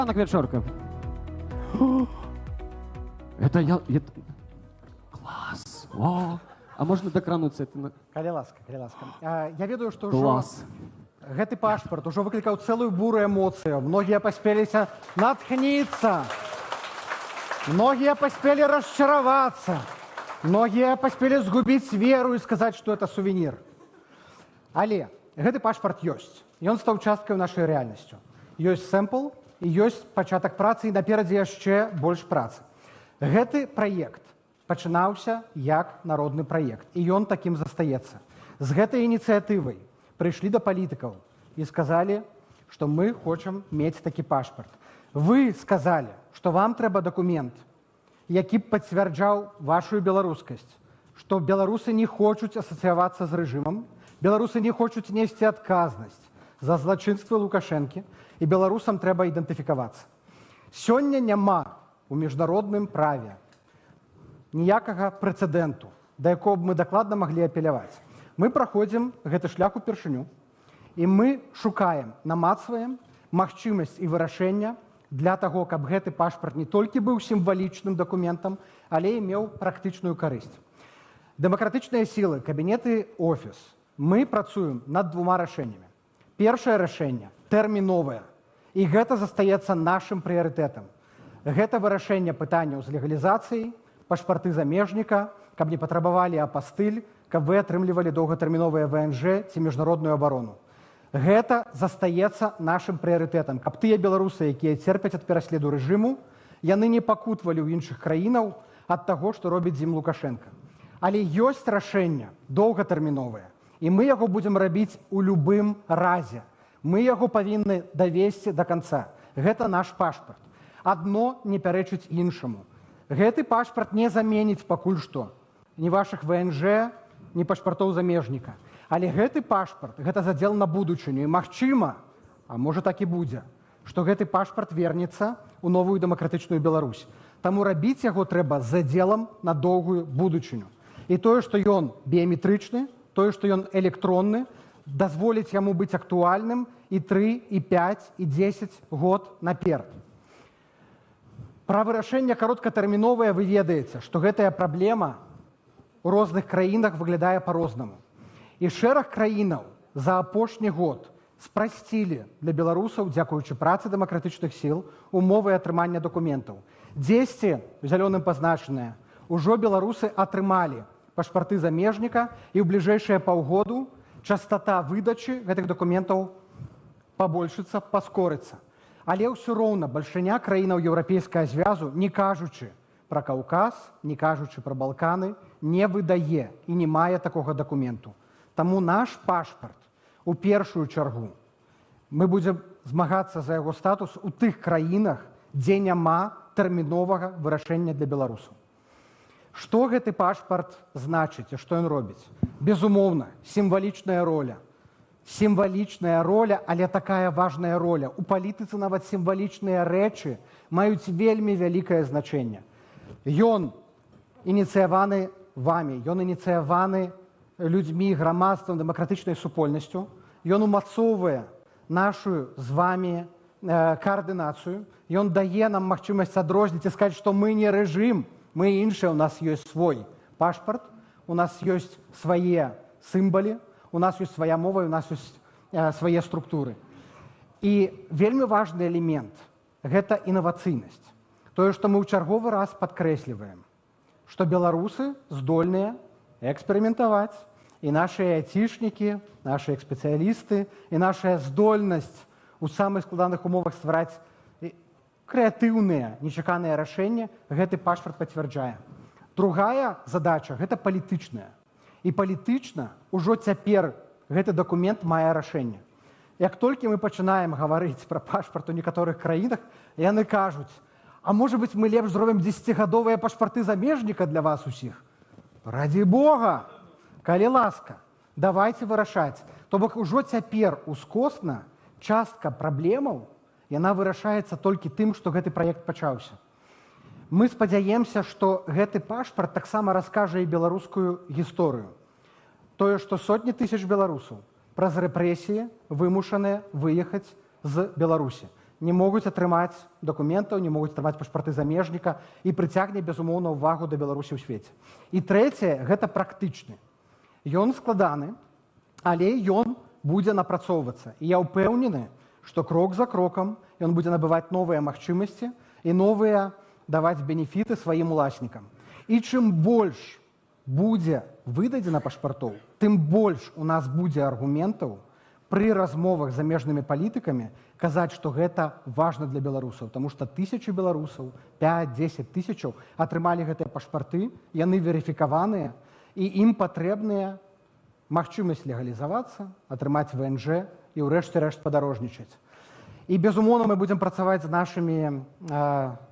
Ранок вечорка. Это я... Клас. О, а можна дакрануцца? Калі ласка. Я ведаю, што Клас. гэты пашпарт ужо выклікаў цэлую буру эмоцыяў. Многія паспеліся натхніцца. Многія паспелі расчаравацца. Многія паспелі згубіць веру і сказаць, што это сувенір. Але гэты пашпарт ёсць. Ён стаў часткай нашай рэальнасцю. Ёсць сэмпл і ёсць пачатак працы, і наперадзе яшчэ больш працы. Гэты праект пачынаўся як народны праект, і ён такім застаецца. З гэтай ініцыятывай прыйшлі да палітыкаў і сказалі, што мы хочам мець такі пашпарт. Вы сказалі, што вам трэба дакумент, які б пацвярджаў вашу беларускасць, што беларусы не хочуць асацыявацца з рэжымам, беларусы не хочуць несці адказнасць за злачынствы Лукашэнкі, і беларусам трэба ідэнтыфікавацца. Сёння няма у міжнародным праве ніякага прэцэдэнту, да якога б мы дакладна маглі апеляваць. Мы праходзім гэты шлях упершыню, і мы шукаем, намацваем магчымасць і вырашэння для таго, каб гэты пашпарт не толькі быў сімвалічным дакументам, але і меў практычную карысць. Дэмакратычныя сілы, кабінеты, офіс. Мы працуем над двума рашэннямі. Першае рашэнне тэрміновае, і гэта застаецца нашым прыярытэтам. Гэта вырашэнне пытанняў з легалізацыяй, пашпарты замежніка, каб не патрабавалі апастыль, каб вы атрымлівалі доўгатэрміновыя ВНЖ ці міжнародную абарону. Гэта застаецца нашым прыярытэтам, каб тыя беларусы, якія церпяць ад пераследу рэжыму, яны не пакутвалі ў іншых краінаў ад таго, што робіць з ім Лукашенка. Але ёсць рашэнне доўгатэрміновае, і мы яго будзем рабіць у любым разе. Мы яго павінны давесці да канца. Гэта наш пашпарт. Адно не пярэчыць іншаму. Гэты пашпарт не заменіць пакуль што ні вашых ВНЖ, ні пашпартоў замежніка. Але гэты пашпарт, гэта задзел на будучыню. І магчыма, а можа так і будзе, што гэты пашпарт вернецца ў новую дэмакратычную Беларусь. Таму рабіць яго трэба з задзелам на доўгую будучыню. І тое, што ён біяметрычны, тое, што ён электронны, дазволіць яму быць актуальным і 3, і 5, і 10 год наперад. Пра вырашэнне кароткатэрміновае вы ведаеце, што гэтая праблема ў розных краінах выглядае па-рознаму. І шэраг краінаў за апошні год спрасцілі для беларусаў, дзякуючы працы дэмакратычных сіл, умовы атрымання дакументаў. Дзесьці, зялёным пазначаныя, ужо беларусы атрымалі пашпарты замежніка, і ў бліжэйшыя паўгоду частата выдачы гэтых дакументаў пабольшыцца, паскорыцца. Але ўсё роўна бальшыня краінаў еўрапейскага звязу, не кажучы пра Каўказ, не кажучы пра Балканы, не выдае і не мае такога дакументу. Таму наш пашпарт у першую чаргу мы будзем змагацца за яго статус у тых краінах, дзе няма тэрміновага вырашэння для беларусаў. Што гэты пашпарт значыць і што ён робіць? Безумоўна, сімвалічная роля. Сімвалічная роля, але такая важная роля. У палітыцы нават сімвалічныя рэчы маюць вельмі вялікае значэнне. Ён ініцыяваны вамі, ён ініцыяваны людзьмі, грамадствам, дэмакратычнай супольнасцю. Ён умацоўвае нашу з вамі каардынацыю. Ён дае нам магчымасць адрозніць і сказаць, што мы не рэжым, мы іншыя, у нас ёсць свой пашпарт, у нас ёсць свае сімвалы, у нас ёсць свая мова, у нас ёсць свае структуры. І вельмі важны элемент – гэта інавацыйнасць. Тое, што мы ў чарговы раз падкрэсліваем, што беларусы здольныя эксперыментаваць, і нашыя айцішнікі, нашыя спецыялісты, і наша здольнасць у самых складаных умовах ствараць крэатыўныя, нечаканыя рашэнні, гэты пашпарт пацвярджае. Другая задача – гэта палітычная. І палітычна ўжо цяпер гэты дакумент мае рашэнне. Як толькі мы пачынаем гаварыць пра пашпарт у некаторых краінах, яны кажуць, а можа быць, мы лепш зробім 10гадовыя пашпарты замежніка для вас усіх? Раді Бога! Калі ласка, давайце вырашаць. То бок ужо цяпер ускосна частка праблемаў, яна вырашаецца толькі тым, што гэты праект пачаўся. Мы спадзяемся, што гэты пашпарт таксама раскажа і беларускую гісторыю. Тое, што сотні тысяч беларусаў праз рэпрэсіі вымушаныя выехаць з Беларусі. не могуць атрымаць дакументаў, не могуць атрымаць пашпарты замежніка і прыцягне, безумоўна, увагу да Беларусі ў свеце. І трэцяе, гэта практычны. Ён складаны, але ён будзе напрацоўвацца. І я ўпэўнены, што крок за крокам ён будзе набываць новыя магчымасці і новыя даваць бенефіты сваім уласнікам. І чым больш будзе выдадзена пашпартоў, тым больш у нас будзе аргументаў пры размовах з замежнымі палітыкамі казаць, што гэта важна для беларусаў, таму што тысячы беларусаў, 5-10 тысячаў атрымалі гэтыя пашпарты, яны верыфікаваныя, і ім патрэбная магчымасць легалізавацца, атрымаць ВНЖ і ўрэшце рэшт падарожнічаць. І, безумоўна, мы будзем працаваць з нашымі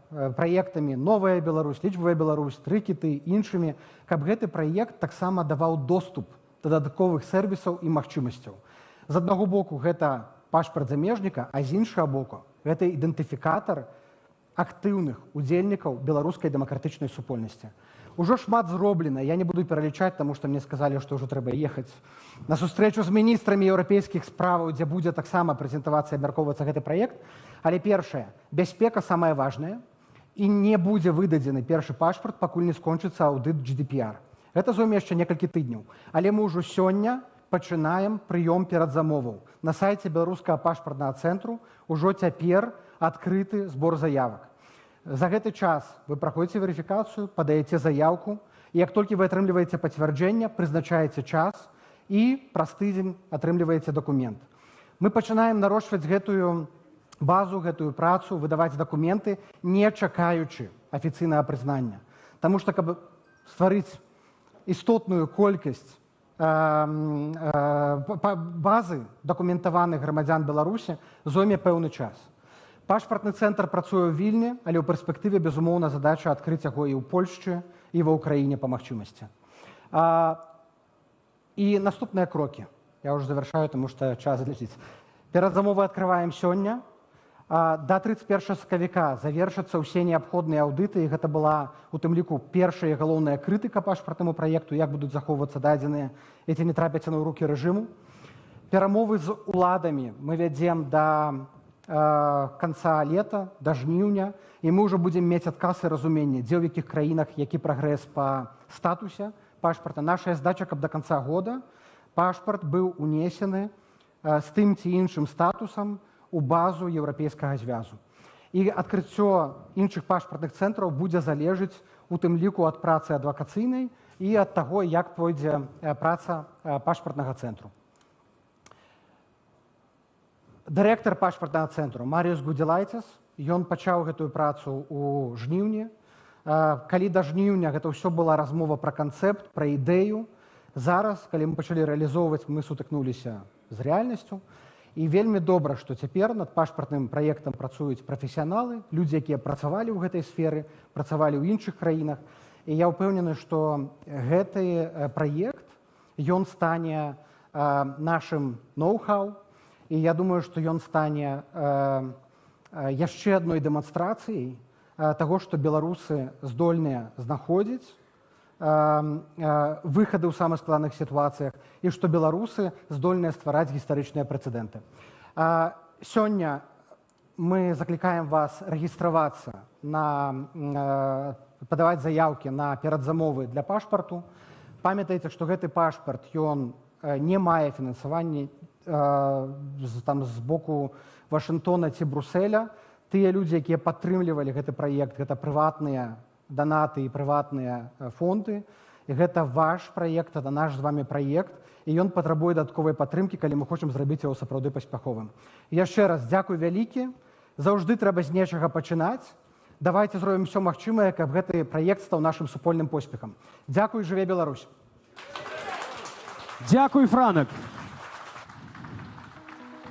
праектамі «Новая Беларусь», «Лічбавая Беларусь», «Трыкіты», іншымі, каб гэты праект таксама даваў доступ да дадатковых сервісаў і магчымасцяў. З аднаго боку, гэта пашпарт замежніка, а з іншага боку, гэта ідэнтыфікатар актыўных удзельнікаў беларускай дэмакратычнай супольнасці. Ужо шмат зроблена, я не буду пералічаць, таму што мне сказалі, што ўжо трэба ехаць на сустрэчу з міністрамі еўрапейскіх справаў, дзе будзе таксама прэзентавацца і абмяркоўвацца гэты праект. Але першае, бяспека самае важнае, і не будзе выдадзены першы пашпарт, пакуль не скончыцца аўдыт GDPR. Гэта зойме яшчэ некалькі тыдняў. Але мы ўжо сёння пачынаем прыём перадзамоваў. На сайце беларускага пашпартнага цэнтру ўжо цяпер адкрыты збор заявак. За гэты час вы праходзіце верыфікацыю, падаеце заяўку, і як толькі вы атрымліваеце пацвярджэнне, прызначаеце час і праз тыдзень атрымліваеце дакумент. Мы пачынаем нарошчваць гэтую базу, гэтую працу, выдаваць дакументы, не чакаючы афіцыйнага прызнання. Таму што, каб стварыць істотную колькасць базы дакументаваных грамадзян Беларусі зойме пэўны час. Пашпартны цэнтр працуе ў Вільні, але ў перспектыве, безумоўна, задача адкрыць яго і ў Польшчы, і ва ўкраіне па магчымасці. І наступныя крокі. Я ўжо завяршаю, таму што час ляціць. Перадзамовы адкрываем сёння. Да 31 сакавіка завершацца ўсе неабходныя аўдыты, і гэта была, у тым ліку, першая і галоўная крытыка пашпартнаму праекту, як будуць захоўвацца дадзеныя, які не трапяцца на рукі рэжыму. Перамовы з уладамі мы вядзем да канца лета, да жніўня, і мы ўжо будзем мець адказ і разуменне, дзе ў якіх краінах які прагрэс па статусе пашпарта. Наша задача, каб да канца года пашпарт быў унесены з тым ці іншым статусам у базу еўрапейскага звязу. І адкрыццё іншых пашпартных цэнтраў будзе залежыць у тым ліку ад працы адвакацыйнай і ад таго, як пойдзе праца пашпартнага цэнтру. Дырэктар пашпартнага цэнтру Маріус Гудзілайцес, ён пачаў гэтую працу ў жніўні. Калі да жніўня гэта ўсё была размова пра канцэпт, пра ідэю, зараз, калі мы пачалі рэалізоўваць, мы сутыкнуліся з рэальнасцю. І вельмі добра, што цяпер над пашпартным праектам працуюць прафесіяналы, людзі, якія працавалі ў гэтай сферы, працавалі ў іншых краінах. І я ўпэўнены, што гэты праект, ён стане нашым ноу-хау, і я думаю, што ён стане яшчэ адной дэманстрацыяй таго, што беларусы здольныя знаходзіць выхады ў самых складаных сітуацыях і што беларусы здольныя ствараць гістарычныя прэцэдэнты. Сёння мы заклікаем вас рэгістравацца, падаваць заяўкі на перадзамовы для пашпарту. Памятайце, што гэты пашпарт ён не мае фінансавання з боку Вашынгтона ці Бруселя. Тыя людзі, якія падтрымлівалі гэты праект, гэта прыватныя данаты і прыватныя фонды. І гэта ваш праект, это наш з вами праект, і ён патрабуе дадатковай падтрымкі, калі мы хочам зрабіць яго сапраўды паспяховым. Яшчэ раз дзякуй вялікі. Заўжды трэба з нечага пачынаць. Давайце зробім усё магчымае, каб гэты праект стаў нашым супольным поспехам. Дзякуй, жыве Беларусь! Дякую, Франак.